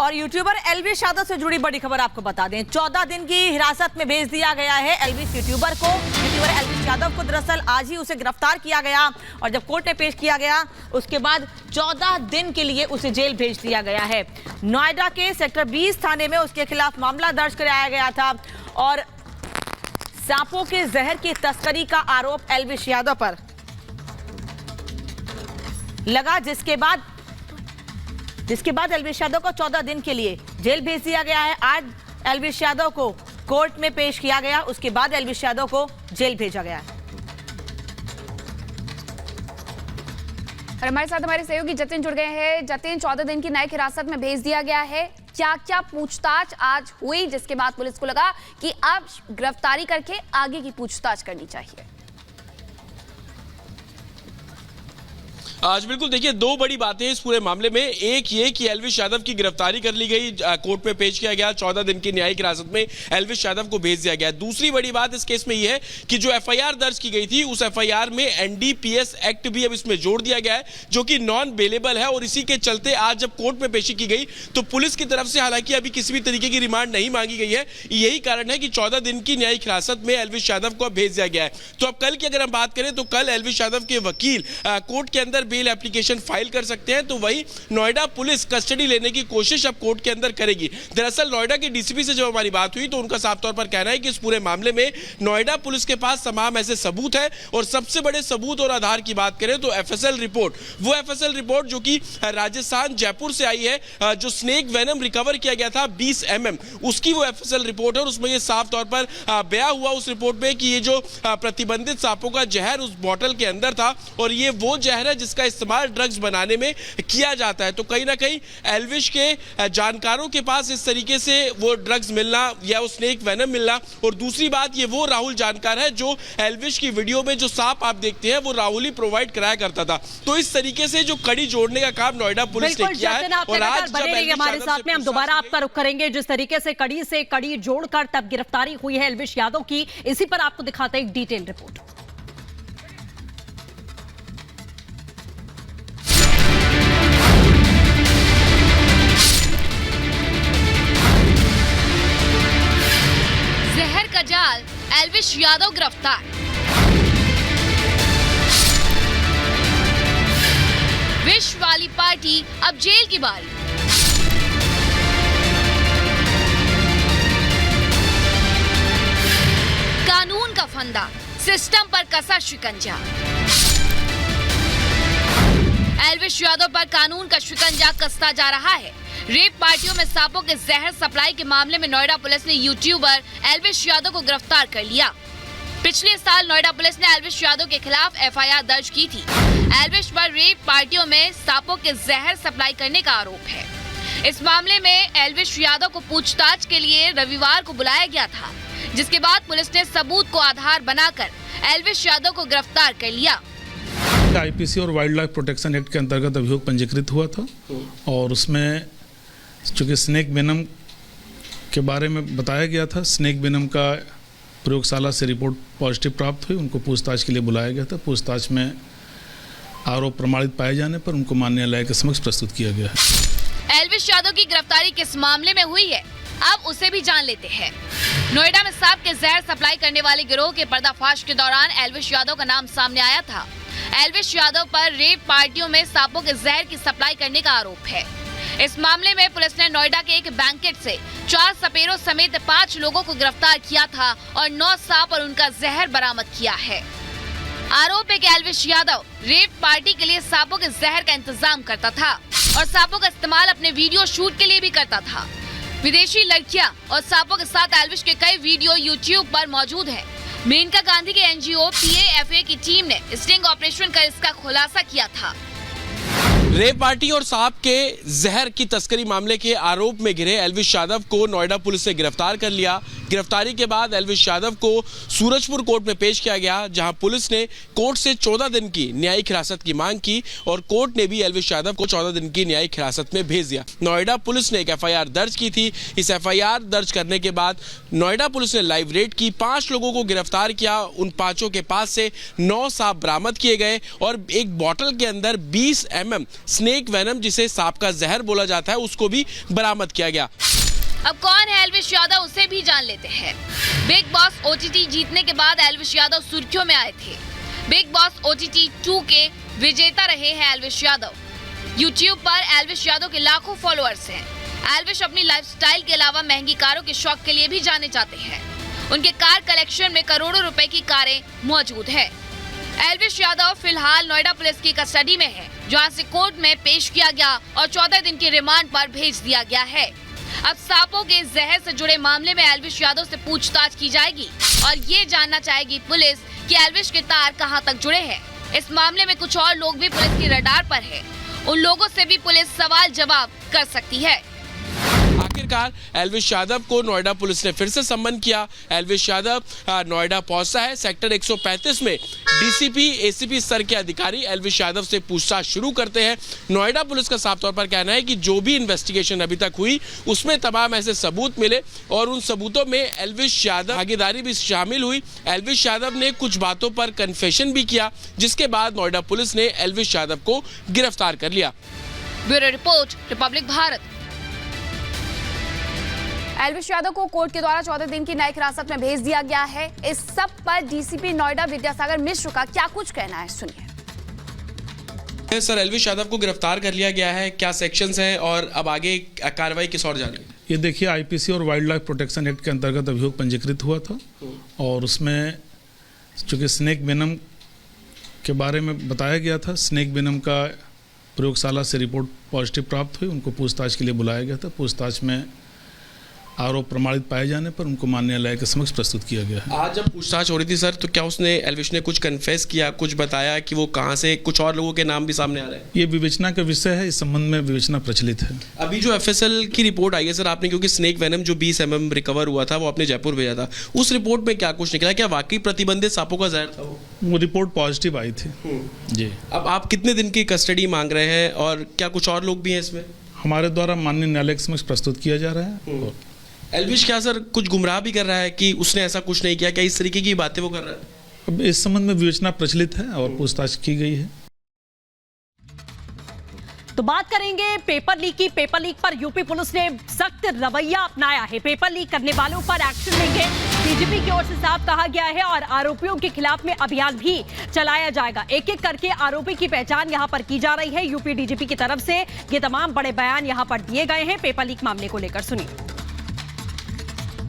और यूट्यूबर एल्विश यादव से जुड़ी बड़ी खबर आपको बता दें, 14 दिन की हिरासत में भेज दिया गया है एल्विश यूट्यूबर को। यूट्यूबर एल्विश यादव को दरअसल आज ही उसे गिरफ्तार किया गया और जब कोर्ट में पेश किया गया उसके बाद 14 दिन के लिए उसे जेल भेज दिया गया है। नोएडा के सेक्टर 20 थाने में उसके खिलाफ मामला दर्ज कराया गया था और सांपों के जहर की तस्करी का आरोप एल्विश यादव पर लगा, जिसके बाद एल्विश यादव को 14 दिन के लिए जेल भेज दिया गया है। आज एल्विश यादव को कोर्ट में पेश किया गया, उसके बाद एल्विश यादव को जेल भेजा गया है। और हमारे साथ हमारे सहयोगी जतिन जुड़ गए हैं। जतिन, 14 दिन की न्यायिक हिरासत में भेज दिया गया है, क्या क्या पूछताछ आज हुई जिसके बाद पुलिस को लगा कि अब गिरफ्तारी करके आगे की पूछताछ करनी चाहिए? आज बिल्कुल देखिए, दो बड़ी बातें इस पूरे मामले में। एक ये कि एल्विश यादव की गिरफ्तारी कर ली गई, कोर्ट में पेश किया गया, 14 दिन की न्यायिक हिरासत में एल्विश यादव को भेज दिया गया। दूसरी बड़ी बात इस केस में ये है कि जो एफआईआर दर्ज की गई थी उस एफआईआर में एनडीपीएस एक्ट भी अब इसमें जोड़ दिया गया है जो कि नॉन बेलेबल है। और इसी के चलते आज जब कोर्ट में पेशी की गई तो पुलिस की तरफ से हालांकि अभी किसी भी तरीके की रिमांड नहीं मांगी गई है। यही कारण है कि 14 दिन की न्यायिक हिरासत में एल्विश यादव को भेज दिया गया है। तो अब कल की अगर हम बात करें तो कल एल्विश यादव के वकील कोर्ट के अंदर बेल एप्लीकेशन फाइल कर सकते हैं, तो वही नोएडा पुलिस कस्टडी लेने की कोशिश अब कोर्ट के अंदर करेगी। दरअसल नोएडा के डीसीपी से जब हमारी बात हुई तो उनका साफ तौर पर कहना है कि इस पूरे मामले में नोएडा पुलिस के पास तमाम ऐसे सबूत है और सबसे बड़े सबूत और आधार की बात करें तो एफएसएल रिपोर्ट, वो एफएसएल रिपोर्ट जो कि राजस्थान जयपुर से आई है, जो स्नेक वेनम रिकवर किया गया था 20 mm, उसकी वो एफएसएल रिपोर्ट है। और उसमें ये साफ तौर पर बयां हुआ उस रिपोर्ट में कि ये जो प्रतिबंधित सांपों का जहर उस बोतल के अंदर था और ये वो जहर है जिसका इस्तेमाल ड्रग्स बनाने में किया जाता है। तो कहीं ना कहीं एल्विश के जानकारों के पास इस तरीके से वो ड्रग्स मिलना या वो स्नेक वेनम मिलना। और दूसरी बात, ये वो राहुल जानकार है जो एल्विश की वीडियो में जो सांप आप देखते हैं वो राहुल ही प्रोवाइड कराया करता था। तो इस तरीके से जो कड़ी जोड़ने का काम नोएडा पुलिस ने किया है। और आज जब हमारे साथ में हम दोबारा आपका रुख करेंगे, जिस तरीके से कड़ी जोड़कर तब गिरफ्तारी हुई है एल्विश यादव की, इसी पर आपको दिखाते हैं एक डिटेल रिपोर्ट। जहर का जाल, एल्विश यादव गिरफ्तार। विश वाली पार्टी अब जेल की बारी। कानून का फंदा, सिस्टम पर कसा शिकंजा। एल्विश यादव पर कानून का शिकंजा कसता जा रहा है। रेप पार्टियों में सांपों के जहर सप्लाई के मामले में नोएडा पुलिस ने यूट्यूबर एल्विश यादव को गिरफ्तार कर लिया। पिछले साल नोएडा पुलिस ने एल्विश यादव के खिलाफ एफआईआर दर्ज की थी। एल्विश पर रेप पार्टियों में सांपों के जहर सप्लाई करने का आरोप है। इस मामले में एल्विश यादव को पूछताछ के लिए रविवार को बुलाया गया था, जिसके बाद पुलिस ने सबूत को आधार बनाकर एल्विश यादव को गिरफ्तार कर लिया। आईपीसी और वाइल्ड लाइफ प्रोटेक्शन एक्ट के अंतर्गत अभियोग पंजीकृत हुआ था और उसमें चूँकि स्नेक वेनम के बारे में बताया गया था, स्नेक वेनम का प्रयोगशाला से रिपोर्ट पॉजिटिव प्राप्त हुई, उनको पूछताछ के लिए बुलाया गया था। पूछताछ में आरोप प्रमाणित पाए जाने पर उनको माननीय न्यायालय के समक्ष प्रस्तुत किया गया है। एल्विश यादव की गिरफ्तारी किस मामले में हुई है, अब उसे भी जान लेते हैं। नोएडा में सांप के जहर सप्लाई करने वाले गिरोह के पर्दाफाश के दौरान एल्विश यादव का नाम सामने आया था। एल्विश यादव पर रेप पार्टियों में सांपों के जहर की सप्लाई करने का आरोप है। इस मामले में पुलिस ने नोएडा के एक बैंकेट से 4 सपेरों समेत 5 लोगों को गिरफ्तार किया था और 9 सांप और उनका जहर बरामद किया है। आरोप है कि एल्विश यादव रेप पार्टी के लिए सांपों के जहर का इंतजाम करता था और सांपों का इस्तेमाल अपने वीडियो शूट के लिए भी करता था। विदेशी लड़कियां और सांपों के साथ एल्विश के कई वीडियो यूट्यूब पर मौजूद हैं। मेनका गांधी के एनजीओ PAFA की टीम ने स्टिंग ऑपरेशन कर इसका खुलासा किया था। रेप पार्टी और सांप के जहर की तस्करी मामले के आरोप में घिरे एल्विश यादव को नोएडा पुलिस ने गिरफ्तार कर लिया। गिरफ्तारी के बाद एल्विश यादव को सूरजपुर कोर्ट में पेश किया गया, जहां पुलिस ने कोर्ट से 14 दिन की न्यायिक हिरासत की मांग की और कोर्ट ने भी एल्विश यादव को 14 दिन की न्यायिक हिरासत में भेज दिया। नोएडा पुलिस ने एक एफआईआर दर्ज की थी। इस एफआईआर दर्ज करने के बाद नोएडा पुलिस ने लाइव रेड की, 5 लोगों को गिरफ्तार किया। उन 5 के पास से 9 सांप बरामद किए गए और एक बोतल के अंदर 20 mm स्नेक वेनम, जिसे सांप का जहर बोला जाता है, उसको भी बरामद किया गया। अब कौन है एल्विश यादव, उसे भी जान लेते हैं। बिग बॉस OTT जीतने के बाद एल्विश यादव सुर्खियों में आए थे। बिग बॉस OTT 2 के विजेता रहे हैं एल्विश यादव। YouTube पर एल्विश यादव के लाखों फॉलोअर्स हैं। एल्विश अपनी लाइफस्टाइल के अलावा महंगी कारों के शौक के लिए भी जाने जाते हैं। उनके कार कलेक्शन में करोड़ों रुपए की कारें मौजूद है। एल्विश यादव फिलहाल नोएडा पुलिस की कस्टडी में है, जहां से कोर्ट में पेश किया गया और 14 दिन की रिमांड पर भेज दिया गया है। अब सांपों के जहर से जुड़े मामले में एल्विश यादव से पूछताछ की जाएगी और ये जानना चाहेगी पुलिस कि एल्विश के तार कहां तक जुड़े हैं। इस मामले में कुछ और लोग भी पुलिस की रडार पर है, उन लोगों से भी पुलिस सवाल जवाब कर सकती है। आखिरकार एल्विश यादव को नोएडा पुलिस ने फिर से सम्मन किया। एल्विश यादव नोएडा पहुंचा है। सेक्टर 135 में DCP ACP स्तर के अधिकारी एल्विश यादव से पूछताछ शुरू करते हैं। नोएडा पुलिस का साफ तौर पर कहना है कि जो भी इन्वेस्टिगेशन अभी तक हुई उसमें तमाम ऐसे सबूत मिले और उन सबूतों में एल्विश यादव भागीदारी भी शामिल हुई। एल्विश यादव ने कुछ बातों पर कन्फेशन भी किया, जिसके बाद नोएडा पुलिस ने एल्विश यादव को गिरफ्तार कर लिया। Bureau report, Republic Bharat. Elvish Yadav को कोर्ट के द्वारा 14 दिन की न्यायिक हिरासत में भेज दिया गया है। इस सब पर DCP नोएडा विद्यासागर मिश्र का क्या कुछ कहना है, सुनिए। सर, एल्विश यादव को गिरफ्तार कर लिया गया है, क्या सेक्शंस हैं और अब आगे कार्रवाई किस ओर जानी है? ये देखिए, IPC और वाइल्ड लाइफ प्रोटेक्शन एक्ट के अंतर्गत अभियोग पंजीकृत हुआ था और उसमें चूँकि स्नेक वेनम के बारे में बताया गया था, स्नेक वेनम का प्रयोगशाला से रिपोर्ट पॉजिटिव प्राप्त हुई, उनको पूछताछ के लिए बुलाया गया था। पूछताछ में आरोप प्रमाणित पाए जाने पर उनको न्यायालय के समक्ष प्रस्तुत किया गया है। आज जब पूछताछ हो रही थी सर, तो क्या उसने एल्विश ने कुछ कन्फेस किया, कुछ बताया कि वो कहाँ से, कुछ और लोगों के नाम भी सामने आ रहे हैं? ये विवेचना का विषय है, इस संबंध में विवेचना प्रचलित है। अभी जो FSL की रिपोर्ट आई है सर, आपने क्योंकि स्नेक वेनम जो 20 mm रिकवर हुआ था वो आपने जयपुर भेजा था, उस रिपोर्ट में क्या कुछ निकला? क्या वाकई प्रतिबंधित सांपों का जहर था वो रिपोर्ट पॉजिटिव आई थी जी। अब आप कितने दिन की कस्टडी मांग रहे हैं और क्या कुछ और लोग भी हैं इसमें? हमारे द्वारा माननीय न्यायालय के समक्ष प्रस्तुत किया जा रहा है। एल्विश क्या सर कुछ गुमराह भी कर रहा है कि उसने ऐसा कुछ नहीं किया? क्या इस तरीके की बातें वो कर रहा है? अब इस संबंध में विवेचना प्रचलित है और पूछताछ की गई है। तो बात करेंगे पेपर लीक की। पेपर लीक पर यूपी पुलिस ने सख्त रवैया अपनाया है। पेपर लीक करने वालों पर एक्शन लेंगे, DGP की ओर से साफ कहा गया है और आरोपियों के खिलाफ में अभियान भी चलाया जाएगा। एक एक करके आरोपी की पहचान यहां पर की जा रही है। यूपी DGP की तरफ से ये तमाम बड़े बयान यहां पर दिए गए हैं पेपर लीक मामले को लेकर। सुनिए।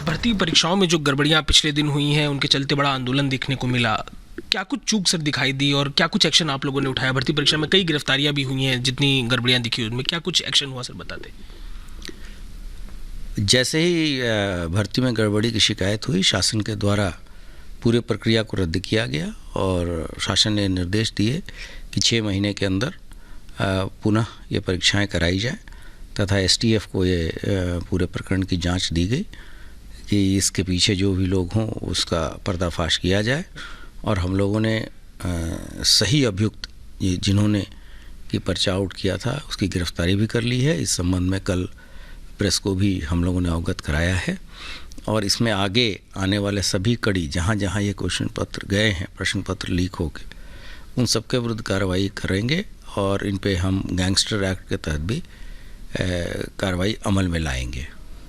भर्ती परीक्षाओं में जो गड़बड़ियां पिछले दिन हुई हैं, उनके चलते बड़ा आंदोलन देखने को मिला। क्या कुछ चूक सर दिखाई दी और क्या कुछ एक्शन आप लोगों ने उठाया? भर्ती परीक्षा में कई गिरफ्तारियां भी हुई हैं, जितनी गड़बड़ियां दिखी उनमें क्या कुछ एक्शन हुआ सर, बताते। जैसे ही भर्ती में गड़बड़ी की शिकायत हुई, शासन के द्वारा पूरे प्रक्रिया को रद्द किया गया और शासन ने निर्देश दिए कि 6 महीने के अंदर पुनः ये परीक्षाएं कराई जाए तथा STF को ये पूरे प्रकरण की जांच दी गई कि इसके पीछे जो भी लोग हों उसका पर्दाफाश किया जाए और हम लोगों ने सही अभियुक्त जिन्होंने कि पर्चा आउट किया था उसकी गिरफ्तारी भी कर ली है। इस संबंध में कल प्रेस को भी हम लोगों ने अवगत कराया है और इसमें आगे आने वाले सभी कड़ी जहाँ जहाँ ये क्वेश्चन पत्र गए हैं, प्रश्न पत्र लीक हो के, उन सबके विरुद्ध कार्रवाई करेंगे और इन पे हम गैंगस्टर एक्ट के तहत भी कार्रवाई अमल में लाएंगे।